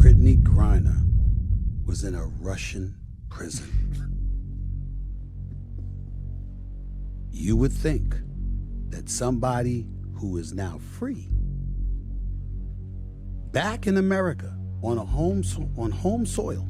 Brittany Griner was in a Russian prison. You would think that somebody who is now free, back in America on home soil,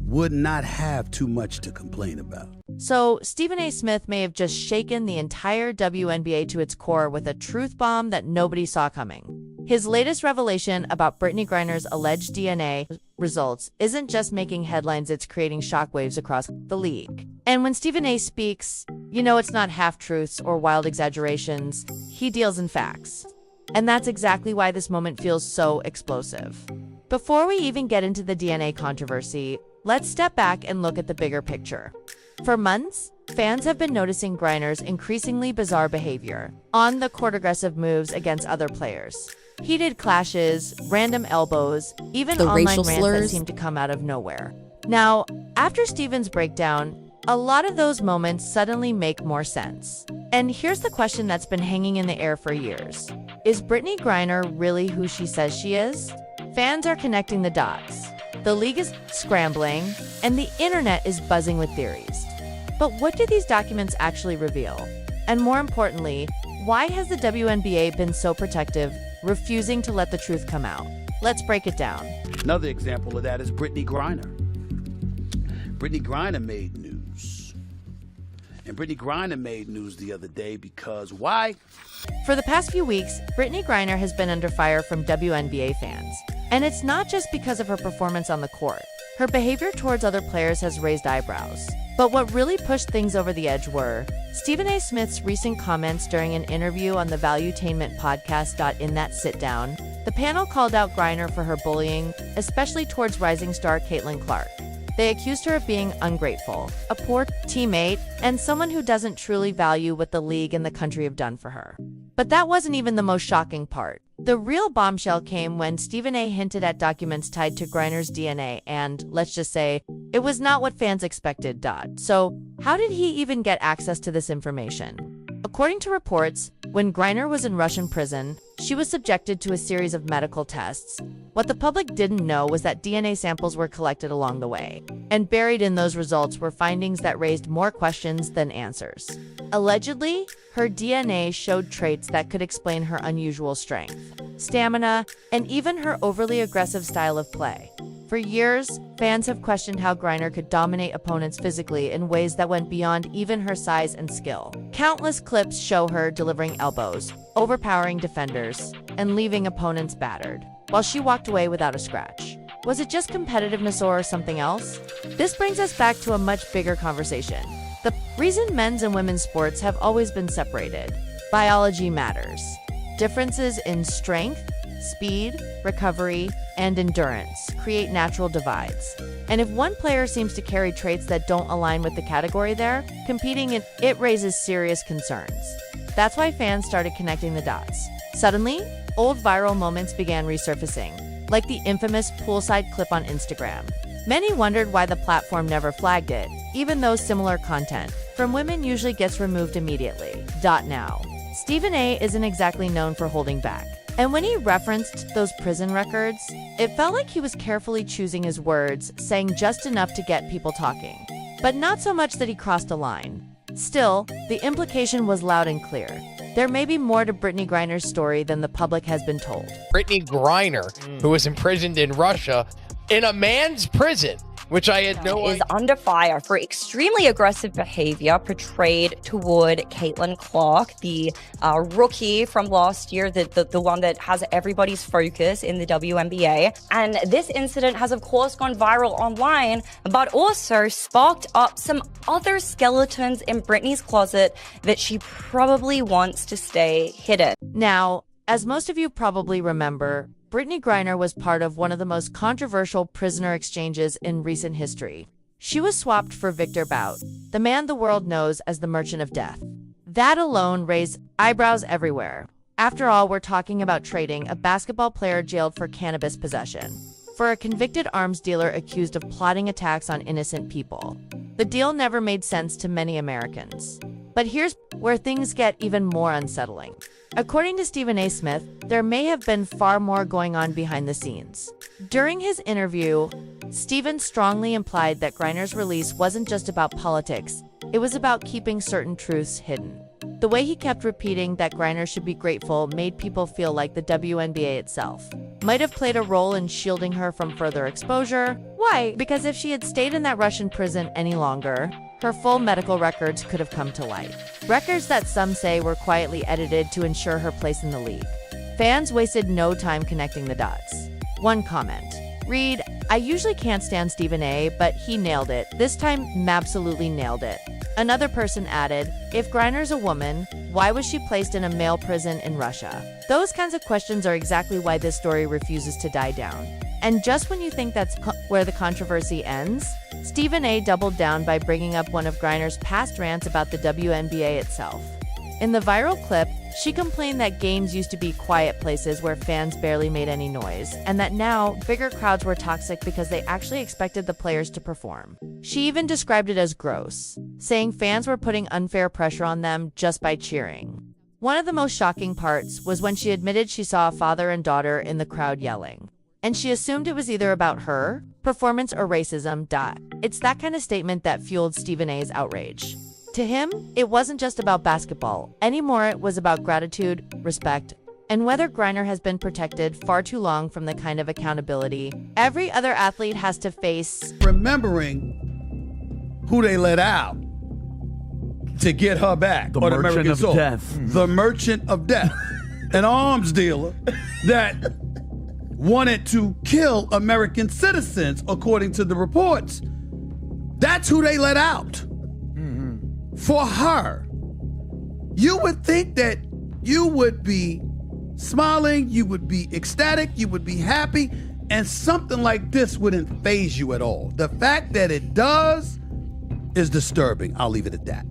would not have too much to complain about. So, Stephen A. Smith may have just shaken the entire WNBA to its core with a truth bomb that nobody saw coming. His latest revelation about Brittany Griner's alleged DNA results isn't just making headlines, it's creating shockwaves across the league. And when Stephen A. speaks, you know it's not half-truths or wild exaggerations. He deals in facts. And that's exactly why this moment feels so explosive. Before we even get into the DNA controversy, let's step back and look at the bigger picture. For months, fans have been noticing Griner's increasingly bizarre behavior, on-the-court aggressive moves against other players, heated clashes, random elbows, even the online racial rants slurs that seem to come out of nowhere. Now, after Stephen's breakdown, a lot of those moments suddenly make more sense. And here's the question that's been hanging in the air for years. Is Brittany Griner really who she says she is? Fans are connecting the dots. The league is scrambling, and the internet is buzzing with theories. But what do these documents actually reveal? And more importantly, why has the WNBA been so protective, refusing to let the truth come out? Let's break it down. Another example of that is Brittany Griner. Brittany Griner made news. And Brittany Griner made news the other day because why? For the past few weeks, Brittany Griner has been under fire from WNBA fans. And it's not just because of her performance on the court. Her behavior towards other players has raised eyebrows. But what really pushed things over the edge were Stephen A. Smith's recent comments during an interview on the detainment podcast. In that sit-down, the panel called out Griner for her bullying, especially towards rising star Caitlin Clark. They accused her of being ungrateful, a poor teammate, and someone who doesn't truly value what the league and the country have done for her. But that wasn't even the most shocking part. The real bombshell came when Stephen A. hinted at documents tied to Griner's DNA and, let's just say, it was not what fans expected. So, how did he even get access to this information? According to reports, when Griner was in Russian prison, she was subjected to a series of medical tests. What the public didn't know was that DNA samples were collected along the way, and buried in those results were findings that raised more questions than answers. Allegedly, her DNA showed traits that could explain her unusual strength, stamina, and even her overly aggressive style of play. For years, fans have questioned how Griner could dominate opponents physically in ways that went beyond even her size and skill. Countless clips show her delivering elbows, overpowering defenders, and leaving opponents battered, while she walked away without a scratch. Was it just competitiveness or something else? This brings us back to a much bigger conversation. The reason men's and women's sports have always been separated. Biology matters. Differences in strength, speed, recovery, and endurance create natural divides. And if one player seems to carry traits that don't align with the category they're competing in, it raises serious concerns. That's why fans started connecting the dots. Suddenly, old viral moments began resurfacing, like the infamous poolside clip on Instagram. Many wondered why the platform never flagged it, even though similar content from women usually gets removed immediately. Now, Stephen A. isn't exactly known for holding back. And when he referenced those prison records, it felt like he was carefully choosing his words, saying just enough to get people talking, but not so much that he crossed a line. Still, the implication was loud and clear. There may be more to Brittany Griner's story than the public has been told. Brittany Griner, who was imprisoned in Russia, in a man's prison, which I had no idea. Is under fire for extremely aggressive behavior portrayed toward Caitlin Clark, the rookie from last year, the one that has everybody's focus in the WNBA. And this incident has, of course, gone viral online, but also sparked up some other skeletons in Brittany's closet that she probably wants to stay hidden. Now, as most of you probably remember, Brittany Griner was part of one of the most controversial prisoner exchanges in recent history. She was swapped for Victor Bout, the man the world knows as the Merchant of Death. That alone raised eyebrows everywhere. After all, we're talking about trading a basketball player jailed for cannabis possession for a convicted arms dealer accused of plotting attacks on innocent people. The deal never made sense to many Americans. But here's where things get even more unsettling. According to Stephen A. Smith, there may have been far more going on behind the scenes. During his interview, Stephen strongly implied that Griner's release wasn't just about politics, it was about keeping certain truths hidden. The way he kept repeating that Griner should be grateful made people feel like the WNBA itself might have played a role in shielding her from further exposure. Why? Because if she had stayed in that Russian prison any longer, her full medical records could have come to light. Records that some say were quietly edited to ensure her place in the league. Fans wasted no time connecting the dots. One comment. Read, I usually can't stand Stephen A., but he nailed it. This time, absolutely nailed it. Another person added, if Griner's a woman, why was she placed in a male prison in Russia? Those kinds of questions are exactly why this story refuses to die down. And just when you think that's where the controversy ends, Stephen A. doubled down by bringing up one of Griner's past rants about the WNBA itself. In the viral clip, she complained that games used to be quiet places where fans barely made any noise, and that now bigger crowds were toxic because they actually expected the players to perform. She even described it as gross, saying fans were putting unfair pressure on them just by cheering. One of the most shocking parts was when she admitted she saw a father and daughter in the crowd yelling, and she assumed it was either about her, performance, or racism. It's that kind of statement that fueled Stephen A.'s outrage. To him, it wasn't just about basketball. Anymore, it was about gratitude, respect, and whether Griner has been protected far too long from the kind of accountability every other athlete has to face. Remembering who they let out to get her back. The or Merchant American of Soul. Death. The Merchant of Death. An arms dealer that wanted to kill American citizens, according to the reports. That's who they let out. For her. You would think that you would be smiling, you would be ecstatic, you would be happy, and something like this wouldn't faze you at all. The fact that it does is disturbing. I'll leave it at that.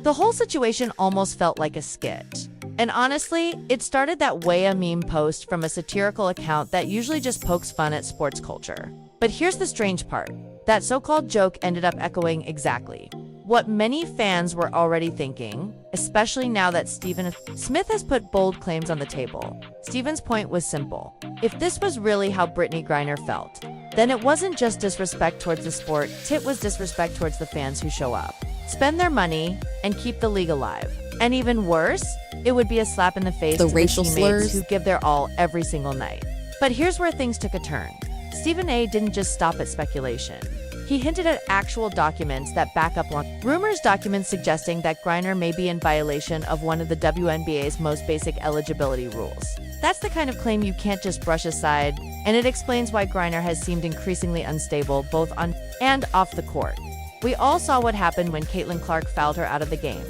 The whole situation almost felt like a skit. And honestly, it started that way a meme post from a satirical account that usually just pokes fun at sports culture. But here's the strange part. That so-called joke ended up echoing exactly what many fans were already thinking, especially now that Stephen Smith has put bold claims on the table. Stephen's point was simple. If this was really how Brittany Griner felt, then it wasn't just disrespect towards the sport, it was disrespect towards the fans who show up, spend their money, and keep the league alive. And even worse, it would be a slap in the face to the racial teammates slurs who give their all every single night. But here's where things took a turn. Stephen A. didn't just stop at speculation. He hinted at actual documents that back up rumors, documents suggesting that Griner may be in violation of one of the WNBA's most basic eligibility rules. That's the kind of claim you can't just brush aside, and it explains why Griner has seemed increasingly unstable both on and off the court. We all saw what happened when Caitlin Clark fouled her out of the game.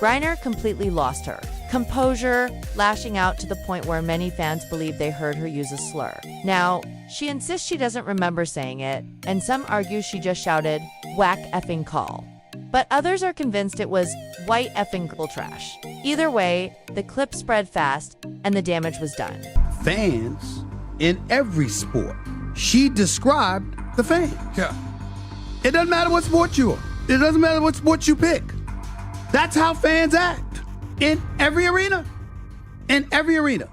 Griner completely lost her composure, lashing out to the point where many fans believe they heard her use a slur. Now, she insists she doesn't remember saying it, and some argue she just shouted, "Whack effing call." But others are convinced it was white effing girl trash. Either way, the clip spread fast, and the damage was done. Fans in every sport. She described the fans. Yeah. It doesn't matter what sport you are. It doesn't matter what sport you pick. That's how fans act. In every arena. In every arena.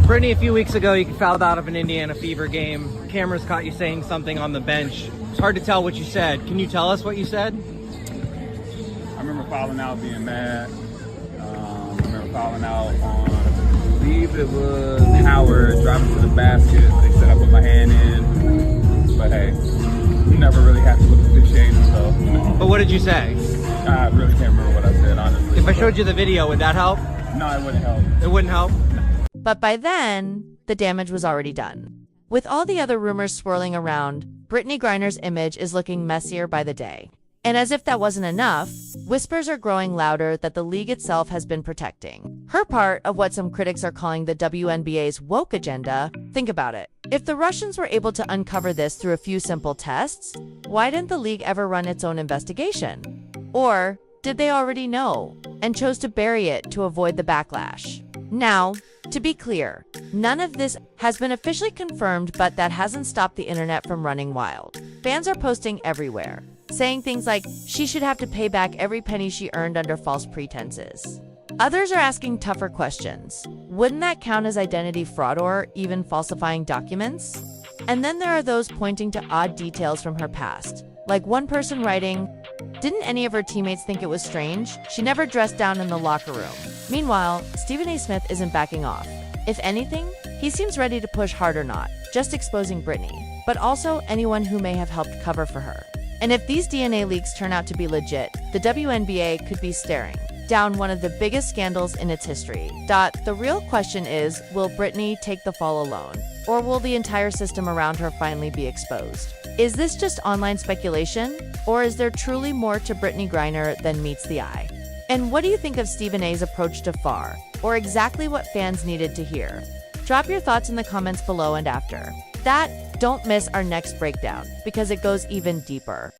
Brittany, a few weeks ago, you fouled out of an Indiana Fever game. Cameras caught you saying something on the bench. It's hard to tell what you said. Can you tell us what you said? I remember fouling out, being mad. I remember fouling out on, I believe it was Howard driving to the basket. They said I put my hand in. But hey, never really happy with the officiating, so. But what did you say? I really can't remember what I said, honestly. If I showed you the video, would that help? No, it wouldn't help. It wouldn't help? But by then, the damage was already done. With all the other rumors swirling around, Brittany Griner's image is looking messier by the day. And as if that wasn't enough, whispers are growing louder that the league itself has been protecting her part of what some critics are calling the WNBA's woke agenda. Think about it. If the Russians were able to uncover this through a few simple tests, why didn't the league ever run its own investigation? Or did they already know and chose to bury it to avoid the backlash? Now, to be clear, none of this has been officially confirmed, but that hasn't stopped the internet from running wild. Fans are posting everywhere, saying things like she should have to pay back every penny she earned under false pretenses. Others are asking tougher questions. Wouldn't that count as identity fraud or even falsifying documents? And then there are those pointing to odd details from her past, like one person writing, "Didn't any of her teammates think it was strange? She never dressed down in the locker room." Meanwhile, Stephen A. Smith isn't backing off. If anything, he seems ready to push hard or not, just exposing Brittany, but also anyone who may have helped cover for her. And if these DNA leaks turn out to be legit, the WNBA could be staring down one of the biggest scandals in its history. The real question is, will Brittany take the fall alone? Or will the entire system around her finally be exposed? Is this just online speculation? Or is there truly more to Brittany Griner than meets the eye? And what do you think of Stephen A.'s approach to FAR? Or exactly what fans needed to hear? Drop your thoughts in the comments below, and after that, don't miss our next breakdown, because it goes even deeper.